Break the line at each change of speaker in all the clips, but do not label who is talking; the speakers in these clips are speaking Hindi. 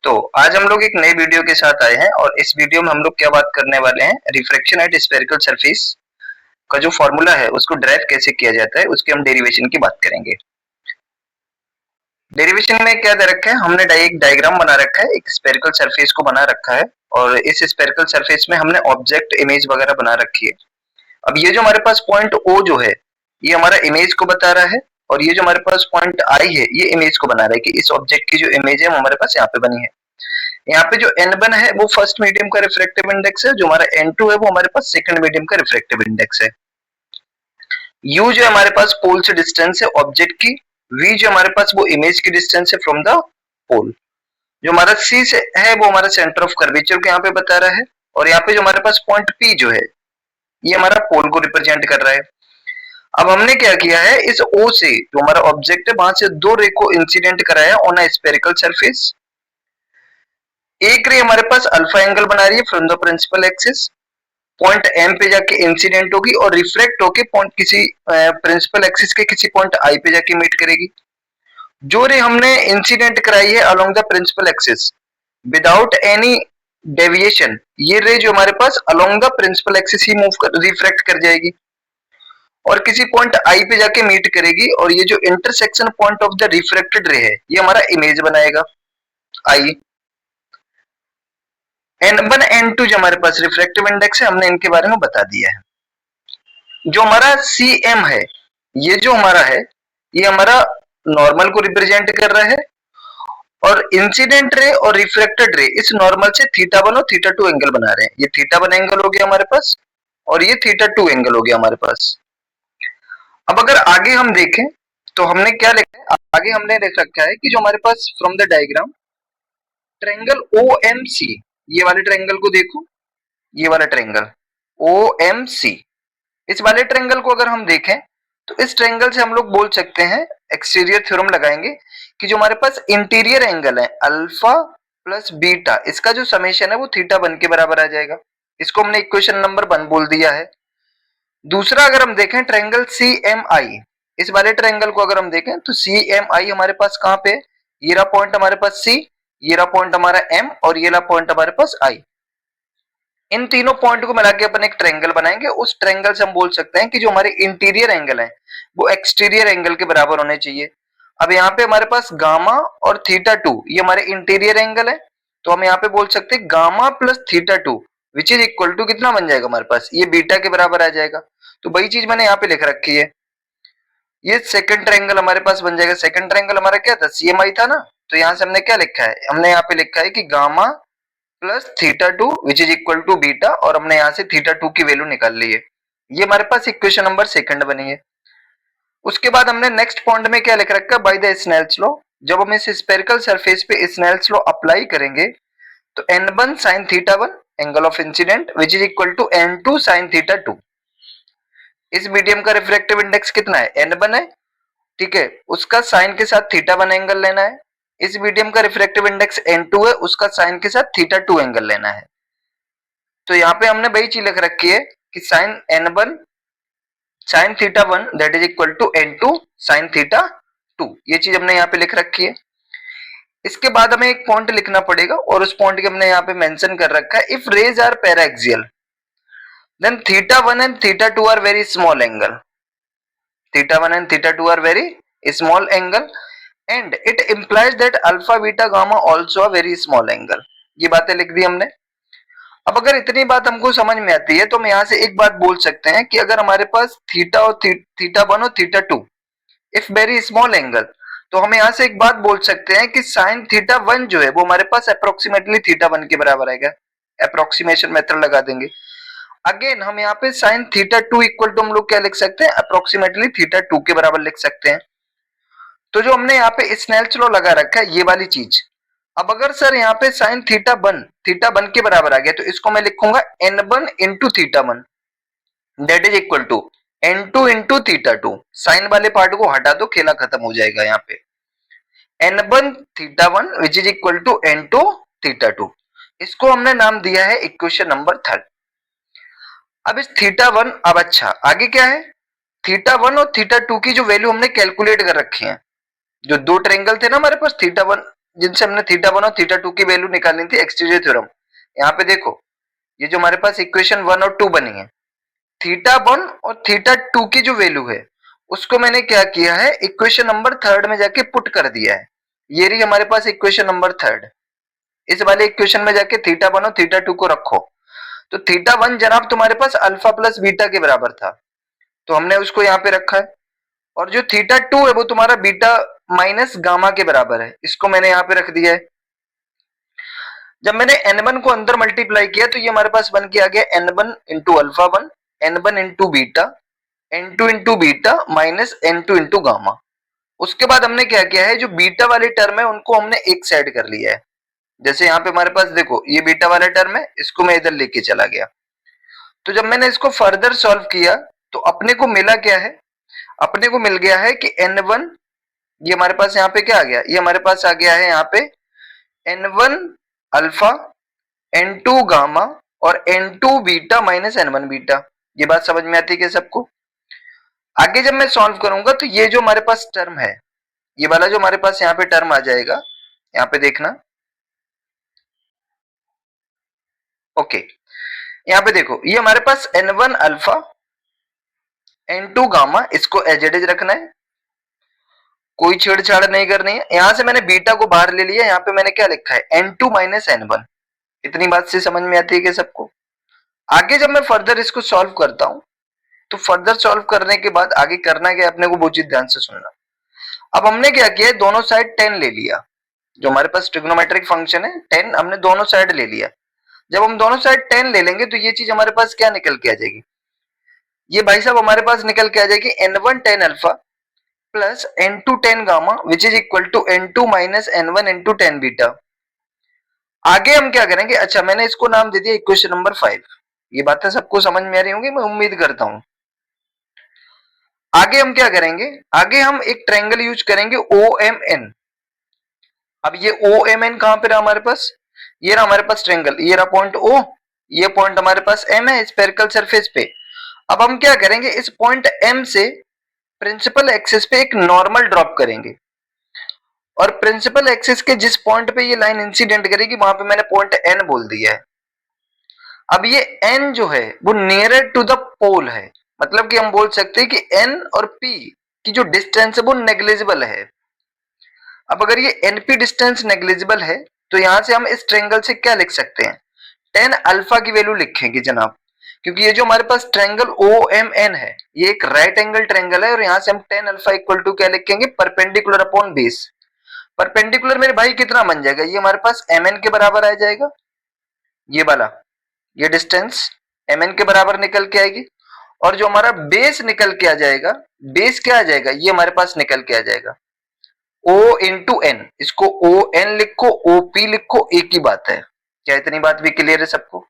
तो आज हम लोग एक नए वीडियो के साथ आए हैं और इस वीडियो में हम लोग क्या बात करने वाले हैं, रिफ्रैक्शन एट स्फेरिकल सरफेस का जो फॉर्मूला है उसको ड्राइव कैसे किया जाता है उसके हम डेरिवेशन की बात करेंगे। डेरिवेशन में क्या दे रखा है, हमने एक डायग्राम बना रखा है, एक स्फेरिकल सरफेस को बना रखा है और इस स्फेरिकल सरफेस में हमने ऑब्जेक्ट इमेज वगैरह बना रखी है। अब ये जो हमारे पास पॉइंट O जो है ये हमारा इमेज को बता रहा है और ये जो हमारे पास पॉइंट I है ये इमेज को बना रहा है कि इस ऑब्जेक्ट की जो इमेज है वो हमारे पास यहाँ पे बनी है। यहाँ पे जो N1 है वो फर्स्ट मीडियम का रिफ्रैक्टिव इंडेक्स है, जो हमारा N2 है वो हमारे पास सेकंड मीडियम का रिफ्रैक्टिव इंडेक्स है। U जो हमारे पास पोल से डिस्टेंस है ऑब्जेक्ट की, V जो हमारे पास वो इमेज की डिस्टेंस है फ्रॉम द पोल, जो हमारा C से है वो हमारा सेंटर ऑफ कर्वेचर को यहाँ पे बता रहा है और यहाँ पे जो हमारे पास पॉइंट P जो है ये हमारा पोल को रिप्रेजेंट कर रहा है। अब हमने क्या किया है, इस O से जो हमारा ऑब्जेक्ट है वहां से दो रे को इंसिडेंट कराया ऑन अ स्फेरिकल सरफेस। एक रे हमारे पास अल्फा एंगल बना रही है from the principal axis, point M पे जाके इंसिडेंट होगी और रिफ्लेक्ट होके पॉइंट किसी प्रिंसिपल एक्सिस के किसी पॉइंट I पे जाके मीट करेगी। जो रे हमने इंसिडेंट कराई है along the principal axis without any deviation, ये रे जो हमारे पास अलोंग द प्रिंसिपल एक्सिस ही मूव कर रिफ्लेक्ट कर जाएगी और किसी पॉइंट I पे जाके मीट करेगी और ये जो intersection point of the reflected ray है ये हमारा इमेज बनाएगा I। N1 N2 जो हमारे पास रिफ्रैक्टिव इंडेक्स है हमने इनके बारे में बता दिया है। जो हमारा CM है ये जो हमारा है ये हमारा नॉर्मल को रिप्रेजेंट कर रहा है और इंसिडेंट रे और रिफ्लेक्टेड रे इस नॉर्मल से θ1 और θ2 एंगल बना रहे हैं। ये θ1 एंगल हो गया हमारे पास और ये θ2 एंगल हो गया हमारे पास। अब अगर आगे हम देखें तो हमने क्या लिखा है, आगे हमने लिख रखा है कि जो हमारे पास from the diagram triangle OMC, ये वाले ट्रायंगल को देखो, ये वाला ट्रायंगल OMC, इस वाले ट्रायंगल को अगर हम देखें तो इस ट्रायंगल से हम लोग बोल सकते हैं, एक्सटीरियर थ्योरम लगाएंगे कि जो हमारे पास इंटीरियर एंगल है अल्फा प्लस बीटा, इसका जो समेशन है वो θ1 के बराबर आ जाएगा। इसको हमने इक्वेशन नंबर 1 बोल दिया है। दूसरा अगर हम देखें ट्रायंगल CMI, इस वाले ट्रायंगल को अगर हम देखें तो CMI हमारे पास कहां पे, ये रहा पॉइंट हमारे पास C, ये रहा पॉइंट हमारा M और ये रहा पॉइंट हमारे पास I। इन तीनों पॉइंट को मिला के अपन एक ट्रायंगल बनाएंगे। उस ट्रायंगल से हम बोल सकते हैं कि जो हमारे इंटीरियर एंगल है वो एक्सटीरियर एंगल के बराबर होने चाहिए। अब यहाँ पे हमारे पास गामा और θ2 ये हमारे इंटीरियर एंगल है, तो हम यहाँ पे बोल सकते हैं gamma plus θ2 which is equal to कितना बन जाएगा हमारे पास, ये बीटा के बराबर आ जाएगा। तो वही चीज मैंने यहाँ पे लिख रखी है। ये सेकंड ट्रायंगल हमारे पास बन जाएगा। सेकंड ट्रायंगल हमारा क्या था, CMI था ना, तो यहाँ से हमने क्या लिखा है, हमने यहाँ पे लिखा है कि gamma plus θ2 which is equal to beta और हमने यहाँ से θ2 की वैल्यू निकाल ली है। ये हमारे पास इक्वेशन नंबर सेकंड बनी है। उसके बाद हमने नेक्स्ट पॉइंट में क्या लिख रखा है, बाय द स्नेल्स लॉ, जब हम इस स्फेरिकल सरफेस पे स्नेल्स लॉ अप्लाई करेंगे तो N1 sin θ1 angle of incidence which is equal to N2 sin θ2। इस मीडियम का रिफ्रैक्टिव इंडेक्स कितना है, N1 है, ठीक है, उसका साइन के साथ θ1 एंगल लेना है। इस मीडियम का रिफ्रैक्टिव इंडेक्स N2 है, उसका साइन के साथ θ2 एंगल लेना है। तो यहाँ पे हमने वही चीज लिख रखी है कि sine N1 sin θ1 that is equal to N2 sin θ2, ये चीज हमने यहाँ पे लिख रखी है। इसके बाद हमें एक पॉइंट लिखना पड़ेगा और उस पॉइंट के हमने यहाँ पे मेंशन कर रखा है, if rays are paraxial then θ1 and θ2 are very small angle, θ1 and θ2 are very small angle and it implies that alpha beta gamma also a very small angle। ये बातें लिख दी हमने। अब अगर इतनी बात हमको समझ में आती है तो हम यहाँ से एक बात बोल सकते हैं कि अगर हमारे पास थीटा और θ1 और θ2 इफ वेरी स्मॉल एंगल, तो हम यहाँ से एक बात बोल सकते हैं कि साइन θ1 जो है वो हमारे पास अप्रोक्सीमेटली θ1 के बराबर आएगा। अप्रोक्सीमेशन मेथड लगा देंगे। अगेन हम यहाँ पे साइन θ2 इक्वल टू हम लोग क्या लिख सकते हैं, अप्रोक्सीमेटली θ2 के बराबर लिख सकते हैं। तो जो हमने यहाँ पे स्नेल्स लॉ लगा रखा है ये वाली चीज, अब अगर सर यहाँ पे साइन θ1 के बराबर आ गया तो इसको मैं लिखूंगा N1 into θ1 that is equal to N2 into θ2। Sine वाले पार्ट को हटा दो, खेला खत्म हो जाएगा। यहाँ पे N1 θ1 which is equal to N2 θ2, इसको हमने नाम दिया है इक्वेशन नंबर 3। अब इस θ1, अब अच्छा आगे क्या है, θ1 और θ2 की जो वैल्यू हमने कैलकुलेट कर रखी है, जो दो ट्रायंगल थे ना हमारे पास, θ1 जिनसे हमने थीटा 1 और थीटा 2 की वैल्यू निकालनी थी, एक्सटीरियर थ्योरम। यहाँ पे देखो, ये जो हमारे पास इक्वेशन 1 और 2 बनी है, थीटा 1 और थीटा 2 की जो वैल्यू है उसको मैंने क्या किया है, इक्वेशन नंबर 3 में जाके पुट कर दिया है। ये रही हमारे पास इक्वेशन नंबर 3। इस वाले इक्वेशन में जाके थीटा 1 और थीटा 2 को रखो, तो थीटा 1 जनाब तुम्हारे पास अल्फा प्लस बीटा के बराबर था, तो हमने उसको यहाँ पे रखा है। और जो थीटा 2 है वो तुम्हारा बीटा माइनस गामा के बराबर है, इसको मैंने यहाँ पे रख दिया है। जब मैंने n1 को अंदर मल्टीप्लाई किया तो ये हमारे पास बन के आ गया n1 into alpha 1, n1 into beta, n2 into beta minus n2 into gamma. उसके बाद हमने क्या किया है, जो बीटा वाली टर्म है उनको हमने एक साइड कर लिया है। जैसे यहाँ पे हमारे पास देखो, ये बीटा वाला टर्म है, इसको मैं इधर लेके चला गया। तो जब मैंने इसको फर्दर सॉल्व किया तो अपने को मिला क्या है, अपने को मिल गया है कि n1, ये हमारे पास यहाँ पे क्या आ गया, ये हमारे पास आ गया है यहाँ पे n1 अल्फा, n2 गामा और n2 beta minus n1 beta. ये बात समझ में आती है क्या सबको? आगे जब मैं सॉल्व करूंगा तो ये जो हमारे पास टर्म है, ये वाला जो हमारे पास यहाँ पे टर्म आ जाएगा, यहाँ पे देखना, ओके। यहाँ पे देखो, ये हमारे पास n1 अल्फा, n2 गामा, इसको एज इट इज रखना है, कोई छेड़छाड़ नहीं करनी है। यहां से मैंने बीटा को बाहर ले लिया, यहाँ पे मैंने क्या लिखा है, n2 माइनस n1। इतनी बात से समझ में आती है कि सबको? आगे जब मैं फर्दर इसको सॉल्व करता हूं तो फर्दर सॉल्व करने के बाद आगे करना क्या है अपने को, वो चीज ध्यान से सुनना। अब हमने क्या किया, दोनों साइड 10 ले लिया, जो हमारे पास ट्रिग्नोमेट्रिक फंक्शन है 10, हमने दोनों साइड ले लिया। जब हम दोनों साइड 10 ले लेंगे तो ये चीज हमारे पास क्या निकल के आ जाएगी, ये भाई साहब हमारे पास निकल के आ जाएगी n1 10 alpha plus n2 10 gamma which is equal to n2 minus n1 into 10 beta. आगे हम क्या करेंगे, अच्छा मैंने इसको नाम दे दिया इक्वेशन नंबर 5। ये बातें सबको समझ में आ रही होंगी, मैं उम्मीद करता हूं। आगे हम क्या करेंगे, आगे हम एक ट्रायंगल यूज करेंगे OMN। अब ये OMN कहां पे रहा हमारे पास, ये रहा हमारे पास ट्रायंगल, ये रहा पॉइंट O, ये पॉइंट हमारे पास M है स्फेरिकल सरफेस पे। अब हम क्या करेंगे, इस पॉइंट M से प्रिंसिपल एक्सिस पे एक नॉर्मल ड्रॉप करेंगे, और प्रिंसिपल एक्सिस के जिस पॉइंट पे ये लाइन इंसिडेंट करेगी वहां पे मैंने पॉइंट N बोल दिया है। अब ये N जो है वो नियरर टू द पोल है, मतलब कि हम बोल सकते हैं कि N और P की जो डिस्टेंस है वो नेग्लिजिबल है। अब अगर ये NP डिस्टेंस नेग्लिजिबल है तो यहां से हम इस ट्रायंगल से क्या लिख सकते हैं, 10 अल्फा की वैल्यू लिखेंगे जनाब, क्योंकि ये जो हमारे पास ट्रायंगल OMN है ये एक राइट एंगल ट्रायंगल है, और यहां से हम 10 अल्फा इक्वल टू क्या लिखेंगे, परपेंडिकुलर अपॉन बेस। परपेंडिकुलर मेरे भाई कितना बन जाएगा, ये हमारे पास MN के बराबर आ जाएगा, ये वाला, ये डिस्टेंस MN के बराबर निकल के आएगी। और जो हमारा बेस निकल के आ जाएगा, बेस क्या आ जाएगा, ये हमारे पास निकल के आ जाएगा O इंटू N। इसको ON लिखो, OP लिखो, एक ही बात है। क्या इतनी बात भी क्लियर है सबको?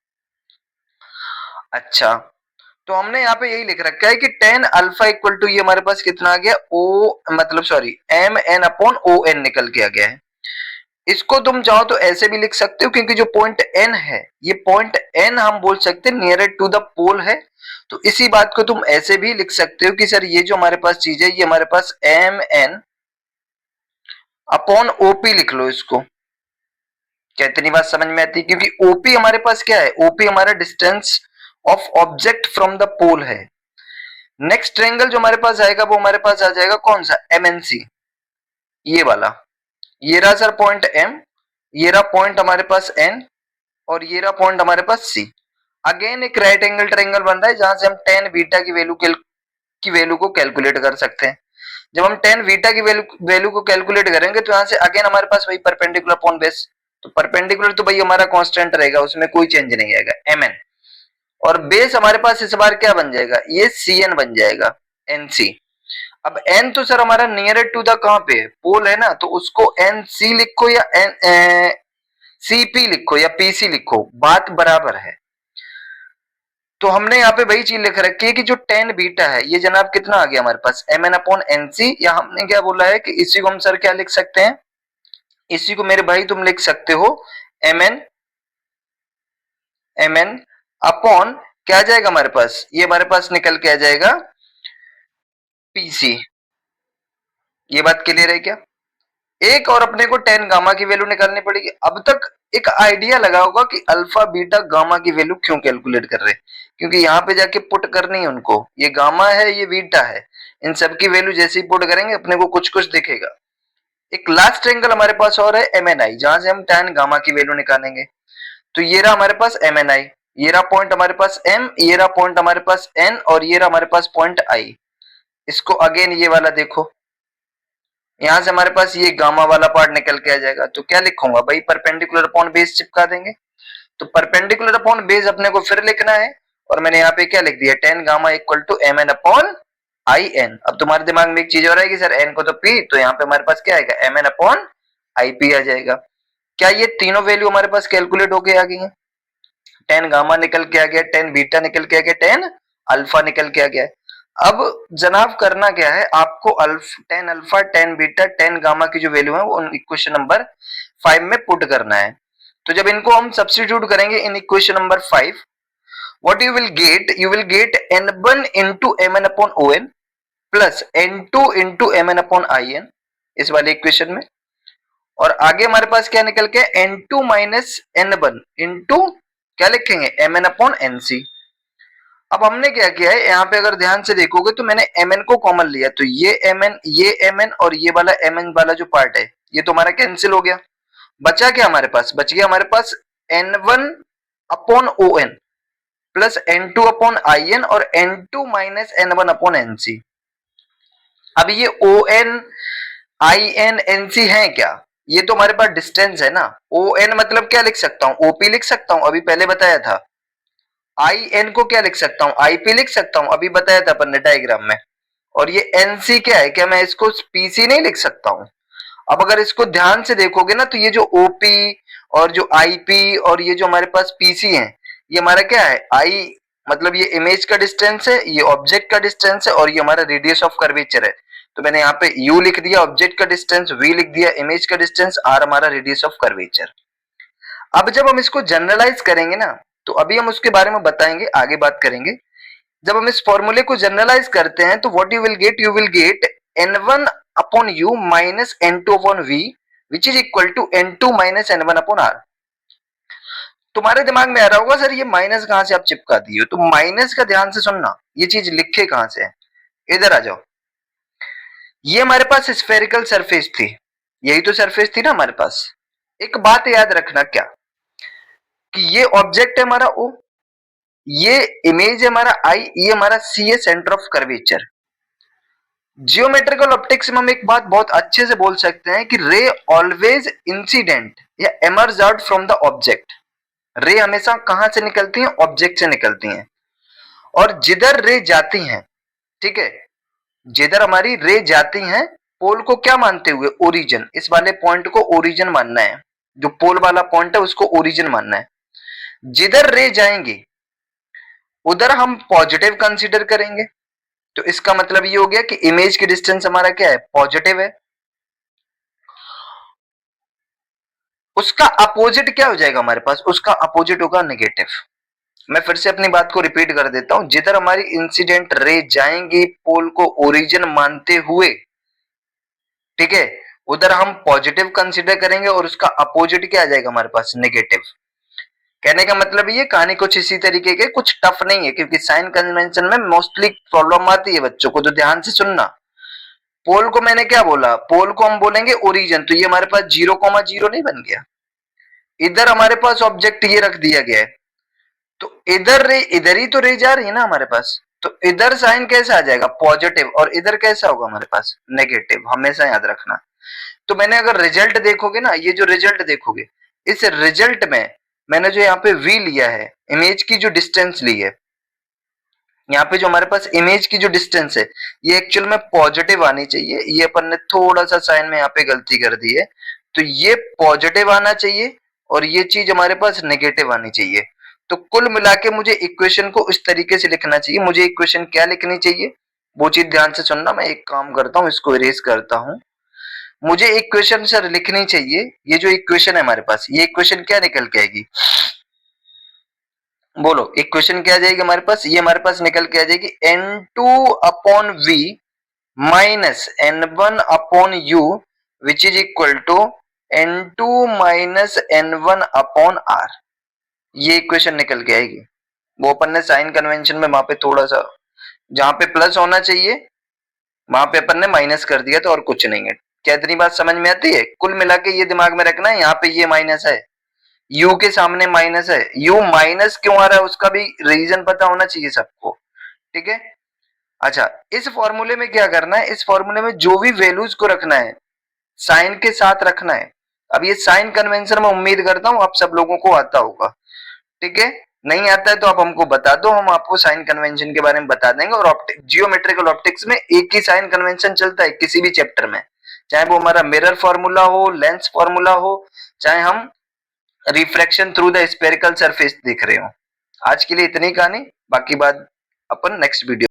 अच्छा, तो हमने यहाँ पे यही लिख रखा है कि 10 अल्फा इक्वल टू ये हमारे पास कितना आ गया, मतलब सॉरी MN अपॉन ON निकल के आ गया है। इसको तुम चाहो तो ऐसे भी लिख सकते हो, क्योंकि जो पॉइंट N है, ये पॉइंट N हम बोल सकते हैं नियर टू द पोल है, तो इसी बात को तुम ऐसे भी लिख सकते हो कि सर ये जो हमारे पास चीज है ये हमारे पास MN अपॉन OP लिख लो इसको। क्या इतनी बात समझ में आती है? क्योंकि OP हमारे पास क्या है, OP हमारा distance of object from the pole है। नेक्स्ट ट्रायंगल जो हमारे पास आएगा वो हमारे पास आ जाएगा कौन सा, MNC, ये वाला। ये रहा सर पॉइंट M, ये रहा पॉइंट हमारे पास N, और ये रहा पॉइंट हमारे पास C। अगेन एक राइट एंगल ट्रायंगल बन रहा है जहां से हम 10 बीटा की वैल्यू को कैलकुलेट कर सकते हैं। जब हम 10 बीटा की वैल्यू को कैलकुलेट करेंगे तो यहां से अगेन हमारे पास वही परपेंडिकुलर अपॉन बेस, तो परपेंडिकुलर तो भाई हमारा कांस्टेंट रहेगा, उसमें कोई चेंज नहीं आएगा, MN। और बेस हमारे पास इस बार क्या बन जाएगा, ये CN बन जाएगा, NC। अब N तो सर हमारा नियर टू द कहां पे पोल है ना, तो उसको NC लिखो या CP लिखो या PC लिखो, बात बराबर है। तो हमने यहाँ पे वही चीज लिख रखी है कि जो 10 बीटा है ये जनाब कितना आ गया हमारे पास, MN अपॉन NC, या हमने क्या बोला है कि इसी को हम सर क्या लिख सकते हैं, इसी को मेरे भाई तुम लिख सकते हो MN अपॉन क्या आ जाएगा हमारे पास, ये हमारे पास निकल के आ जाएगा PC। ये बात क्लियर है क्या? एक और अपने को टेन गामा की वैल्यू निकालनी पड़ेगी। अब तक एक आइडिया लगा होगा कि अल्फा बीटा गामा की वैल्यू क्यों कैलकुलेट कर रहे हैं, क्योंकि यहाँ पे जाके पुट करनी है उनको, ये गामा है ये बीटा है, इन सब की वैल्यू जैसे ही पुट करेंगे अपने को कुछ कुछ दिखेगा। एक लास्ट ट्रायंगल हमारे पास और है एम एन आई, जहां से हम tan गामा की वैल्यू निकालेंगे। तो ये रहा हमारे पास एम एन आई, ये रहा पॉइंट हमारे पास m, ये रहा पॉइंट हमारे पास n और ये रहा हमारे पास पॉइंट i। इसको अगेन ये वाला देखो, यहां से हमारे पास ये गामा वाला पार्ट निकल के आ जाएगा। तो क्या लिखूंगा भाई, परपेंडिकुलर अपॉन बेस चिपका देंगे। तो परपेंडिकुलर अपॉन बेस अपने को फिर लिखना है, और मैंने यहाँ पे क्या लिख दिया, tan gamma equal to M N upon I N. अब तुम्हारे दिमाग में एक चीज और आएगी, सर एन को तो पी, तो यहाँ पे हमारे पास क्या आएगा, M N upon I P आ जाएगा। क्या ये तीनों वैल्यू हमारे पास कैलकुलेट होके आ गई है? tan गामा निकल के आ गया, tan बीटा निकल के आ गया, tan अल्फा निकल के आ गया। अब जनाब करना क्या है आपको, tan alpha, tan beta, tan gamma की जो वैल्यू है वो इक्वेशन नंबर 5 में पुट करना है। तो जब इनको हम सब्स्टिट्यूट करेंगे in equation number 5, what you will get n1 into mn upon on plus n2 into mn upon in इस वाले इक्वेशन में, और आगे हमारे पास क्या निकल के n2 माइनस n1 इंटू क्या लिखेंगे mn अपॉन nc। अब हमने क्या किया है, यहाँ पे अगर ध्यान से देखोगे तो मैंने mn को कॉमन लिया, तो ये mn और ये वाला mn वाला जो पार्ट है ये तो हमारा कैंसिल हो गया। बचा क्या हमारे पास, बच गया हमारे पास n1 upon on plus n2 upon in और n2 minus n1 upon nc। अब ये on in nc है क्या, ये तो हमारे पास डिस्टेंस है ना। on मतलब क्या लिख सकता हूं, op लिख सकता हूं, अभी पहले बताया था। in को क्या लिख सकता हूं, ip लिख सकता हूं, अभी बताया था अपन ने डायग्राम में। और ये nc क्या है, क्या मैं इसको pc नहीं लिख सकता हूं? अब अगर इसको ध्यान से देखोगे ना तो ये जो OP और जो IP और ये जो हमारे पास PC है, ये हमारा क्या है, I मतलब ये इमेज का डिस्टेंस है, ये ऑब्जेक्ट का डिस्टेंस है, और ये हमारा रेडियस ऑफ कर्वेचर है। तो मैंने यहाँ पे U लिख दिया ऑब्जेक्ट का डिस्टेंस, V लिख दिया इमेज का डिस्टेंस, R हमारा रेडियस ऑफ कर्वेचर। अब जब हम इसको जनरलाइज करेंगे ना, तो अभी हम उसके बारे में बताएंगे, आगे बात करेंगे। जब हम इस फॉर्मूले को जनरलाइज करते हैं तो what you will get n1 upon u minus n2 upon v which is equal to n2 minus n1 upon r। तुम्हारे दिमाग में आ रहा होगा सर ये माइनस कहां से आप चिपका दिए हो, तो माइनस का ध्यान से सुनना, ये चीज लिखे कहां से है, इधर आ जाओ। ये हमारे पास स्फेरिकल सरफेस थी, यही तो सरफेस थी ना हमारे पास। एक बात याद रखना क्या, कि ये ऑब्जेक्ट है हमारा O, ये इमेज है हमारा I, ये हमारा C है centre of curvature. Geometrical optics में हम एक बात बहुत अच्छे से बोल सकते हैं कि रे ऑलवेज इंसिडेंट या emerge out from the object. रे हमेशा कहां से निकलती हैं, ऑब्जेक्ट से निकलती हैं। और जिधर रे जाती हैं, ठीक है, जिधर हमारी रे जाती हैं, पोल को क्या मानते हुए, ओरिजिन, इस वाले पॉइंट को ओरिजिन मानना है, जो पोल वाला पॉइंट है उसको ओरिजिन मानना है। जिधर रे जाएंगे उधर हम पॉजिटिव कंसीडर करेंगे। तो इसका मतलब ये हो गया कि इमेज की डिस्टेंस हमारा क्या है, पॉजिटिव है। उसका अपोजिट क्या हो जाएगा हमारे पास, उसका अपोजिट होगा नेगेटिव। मैं फिर से अपनी बात को रिपीट कर देता हूं, जिधर हमारी इंसिडेंट रे जाएंगी पोल को ओरिजिन मानते हुए, ठीक है, उधर हम पॉजिटिव कंसीडर करेंगे और उसका अपोजिट क्या आ जाएगा हमारे पास, नेगेटिव। कहने का मतलब ये कहानी कुछ इसी तरीके के, कुछ टफ नहीं है, क्योंकि साइन कन्वेंशन में मोस्टली प्रॉब्लम आती है बच्चों को, तो ध्यान से सुनना। पोल को मैंने क्या बोला, पोल को हम बोलेंगे ओरिजिन, तो ये हमारे पास 0,0 नहीं बन गया। इधर हमारे पास ऑब्जेक्ट ये रख दिया गया है, तो इधर ही तो रे जा रही है ना हमारे पास, तो इधर साइन कैसा आ जाएगा, पॉजिटिव, और इधर कैसा होगा हमारे पास, नेगेटिव, हमेशा याद रखना। तो मैंने अगर रिजल्ट देखोगे ना, ये जो रिजल्ट देखोगे, इस रिजल्ट में मैंने जो यहाँ पे v लिया है, इमेज की जो डिस्टेंस ली है, यहाँ पे जो हमारे पास इमेज की जो डिस्टेंस है ये एक्चुअल में पॉजिटिव आनी चाहिए, ये अपन ने थोड़ा सा साइन में यहाँ पे गलती कर दी है, तो ये पॉजिटिव आना चाहिए और ये चीज हमारे पास नेगेटिव आनी चाहिए। तो कुल मिला के मुझे इक्वेशन को इस तरीके से लिखना चाहिए। मुझे इक्वेशन क्या लिखनी चाहिए वो चीज ध्यान से सुनना। मैं एक काम करता हूँ, इसको इरेज करता हूँ। मुझे इक्वेशन सर लिखनी चाहिए, ये जो इक्वेशन है हमारे पास, ये इक्वेशन क्या निकल के आएगी, बोलो इक्वेशन क्या आ जाएगी हमारे पास, ये हमारे पास निकल के आ जाएगी n2 upon v minus n1 upon u which is equal to n2 minus n1 upon r। ये इक्वेशन निकल के आएगी। वो अपन ने साइन कन्वेंशन में वहां पे थोड़ा सा, जहां पे प्लस होना चाहिए वहां पे अपन ने माइनस कर दिया, तो और कुछ नहीं है। क्या इतनी बात समझ में आती है? कुल मिला के ये दिमाग में रखना है, यहाँ पे ये माइनस है, u के सामने माइनस है। u माइनस क्यों आ रहा है उसका भी रीजन पता होना चाहिए सबको, ठीक है। अच्छा, इस फॉर्मूले में क्या करना है, इस फॉर्मूले में जो भी वैल्यूज को रखना है साइन के साथ रखना है। अब ये साइन कन्वेंशन में उम्मीद करता हूं आप सब लोगों को आता होगा, ठीक है। नहीं आता है तो आप हमको बता दो, हम आपको साइन कन्वेंशन के बारे में बता देंगे। और जियोमेट्रिकल ऑप्टिक्स में एक ही साइन कन्वेंशन चलता है किसी भी चैप्टर में, चाहे वो हमारा मिरर फॉर्मूला हो, लेंस फॉर्मूला हो, चाहे हम refraction through the spherical surface देख रहे हो। आज के लिए इतनी कहानी, बाकी बात अपन नेक्स्ट वीडियो